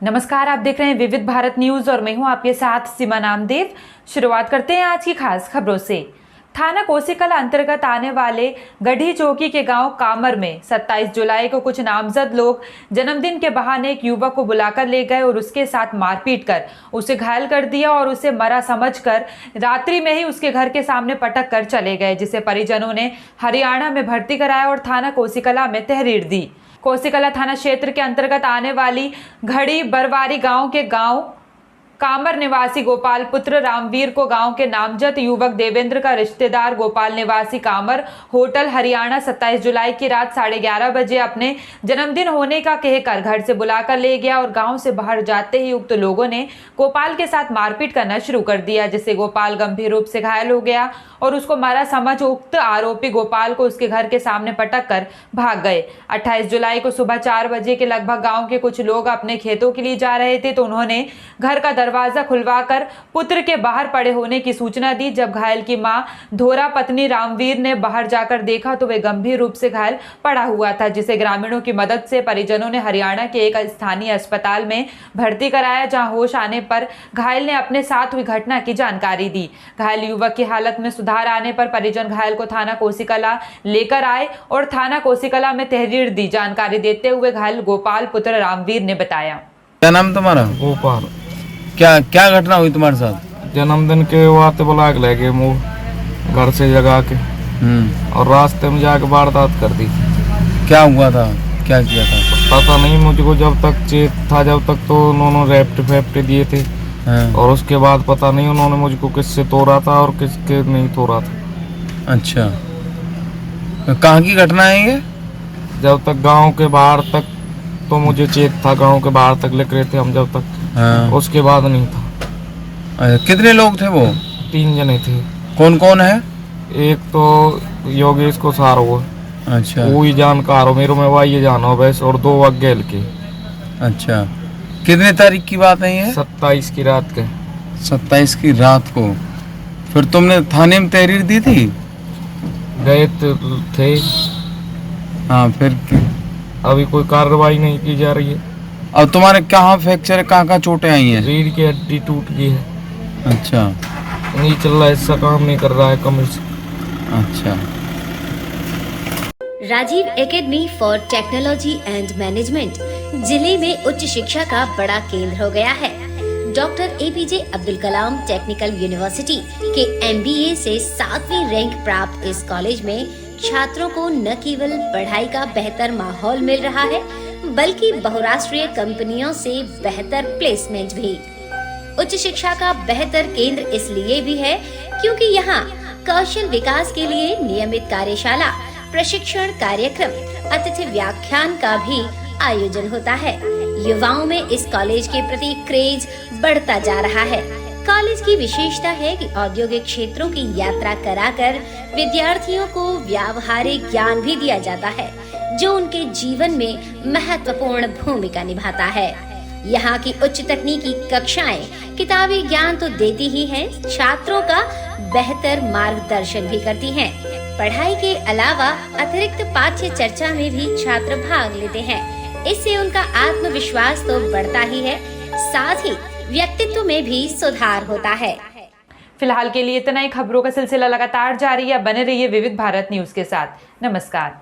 नमस्कार, आप देख रहे हैं विविध भारत न्यूज और मैं हूं आपके साथ सीमा नामदेव। शुरुआत करते हैं आज की खास खबरों से। थाना कोसीकला अंतर्गत आने वाले गढ़ी चौकी के गांव कामर में 27 जुलाई को कुछ नामजद लोग जन्मदिन के बहाने एक युवक को बुलाकर ले गए और उसके साथ मारपीट कर उसे घायल कर दिया और उसे मरा समझकर रात्रि में ही उसके घर के सामने पटक कर चले गए, जिसे परिजनों ने हरियाणा में भर्ती कराया और थाना कोसीकला में तहरीर दी। कोसीकला थाना क्षेत्र के अंतर्गत आने वाली घड़ी बरवारी गांव के गांव कामर निवासी गोपाल पुत्र रामवीर को गांव के नामजद युवक देवेंद्र का रिश्तेदार गोपाल निवासी कामर होटल हरियाणा 27 जुलाई की रात 11:30 बजे अपने जन्मदिन होने का कहकर घर से बुलाकर ले गया और गांव से बाहर जाते ही उक्त लोगों ने गोपाल के साथ मारपीट करना शुरू कर दिया, जिससे गोपाल गंभीर रूप से घायल हो गया और उसको मारा समझ उक्त आरोपी गोपाल को उसके घर के सामने पटक कर भाग गए। 28 जुलाई को सुबह 4 बजे के लगभग गांव के कुछ लोग अपने खेतों के लिए जा रहे थे तो उन्होंने घर का दरवाजा खुलवाकर पुत्र के बाहर पड़े होने की सूचना दी। जब घायल की मां धोरा पत्नी रामवीर ने बाहर जाकर देखा तो वे गंभीर रूप से घायल पड़ा हुआ था, जिसे ग्रामीणों की मदद से परिजनों ने हरियाणा के एक स्थानीय अस्पताल में भर्ती कराया, जहां होश आने पर घायल ने अपने साथ हुई घटना की जानकारी दी। घायल युवक की हालत में सुधार आने पर परिजन घायल को थाना कोसीकला लेकर आए और थाना कोसीकला में तहरीर दी। जानकारी देते हुए घायल गोपाल पुत्र रामवीर ने बताया। क्या नाम तुम्हारा? गोपाल। क्या क्या घटना हुई तुम्हारे साथ? जन्मदिन के वाते बुला के ले गए मुँह घर से जगा के और रास्ते में जाके वारदात कर दी। क्या हुआ था? क्या किया था? पता नहीं मुझको, जब तक चेत था जब तक तो उन्होंने रेप्ट फेप्ट दिए थे। हाँ। और उसके बाद पता नहीं उन्होंने मुझको किससे तोड़ा था और किसके नहीं तोड़ा था। अच्छा, कहाँ की घटना है ये? जब तक गांव के बाहर तक तो मुझे चेत था, गांव के बाहर तक लिख रहे थे हम जब तक। हाँ। उसके बाद नहीं था। अच्छा, कितने लोग थे वो? 3 जने थे। कौन कौन है? एक तो योगेश को सार हुआ। अच्छा, वो ही जानकार हो मेरे में भाई ये जानो बस, और 2 अज्ञेल के। अच्छा, कितने तारीख की बात है ये? 27 की रात के। 27 की रात को फिर तुमने थाने में तहरीर दी थी? गए थे। हाँ, फिर अभी कोई कार्रवाई नहीं की जा रही है। अब तुम्हारे कहाँ फ्रैक्चर है, कहाँ चोटें आई हैं? रीढ़ की हड्डी टूट गई है। अच्छा, नहीं चल रहा है, इसका काम नहीं कर रहा है कमर से। अच्छा। Rajiv academy for technology and management जिले में उच्च शिक्षा का बड़ा केंद्र हो गया है। Doctor APJ Abdul Kalam technical university के MBA से 7वीं रैंक प्राप्त इस कॉलेज में छात्रों को न केवल पढ़ाई का बेहतर माहौल मिल रहा है बल्कि बहुराष्ट्रीय कंपनियों से बेहतर प्लेसमेंट भी। उच्च शिक्षा का बेहतर केंद्र इसलिए भी है क्योंकि यहाँ कौशल विकास के लिए नियमित कार्यशाला, प्रशिक्षण कार्यक्रम, अतिथि व्याख्यान का भी आयोजन होता है। युवाओं में इस कॉलेज के प्रति क्रेज बढ़ता जा रहा है। कॉलेज की विशेषता है कि औद्योगिक क्षेत्रों की यात्रा कराकर विद्यार्थियों को व्यावहारिक ज्ञान भी दिया जाता है, जो उनके जीवन में महत्वपूर्ण भूमिका निभाता है। यहाँ की उच्च तकनीकी कक्षाएं किताबी ज्ञान तो देती ही हैं, छात्रों का बेहतर मार्गदर्शन भी करती हैं। पढ़ाई के अलावा अतिरिक्त पाठ्य चर्चा में भी छात्र भाग लेते हैं। इससे उनका आत्मविश्वास तो बढ़ता ही है, साथ ही व्यक्तित्व में भी सुधार होता है। फिलहाल के लिए इतना ही। खबरों का सिलसिला लगातार जारी है, बने रहिए विविध भारत न्यूज के साथ। नमस्कार।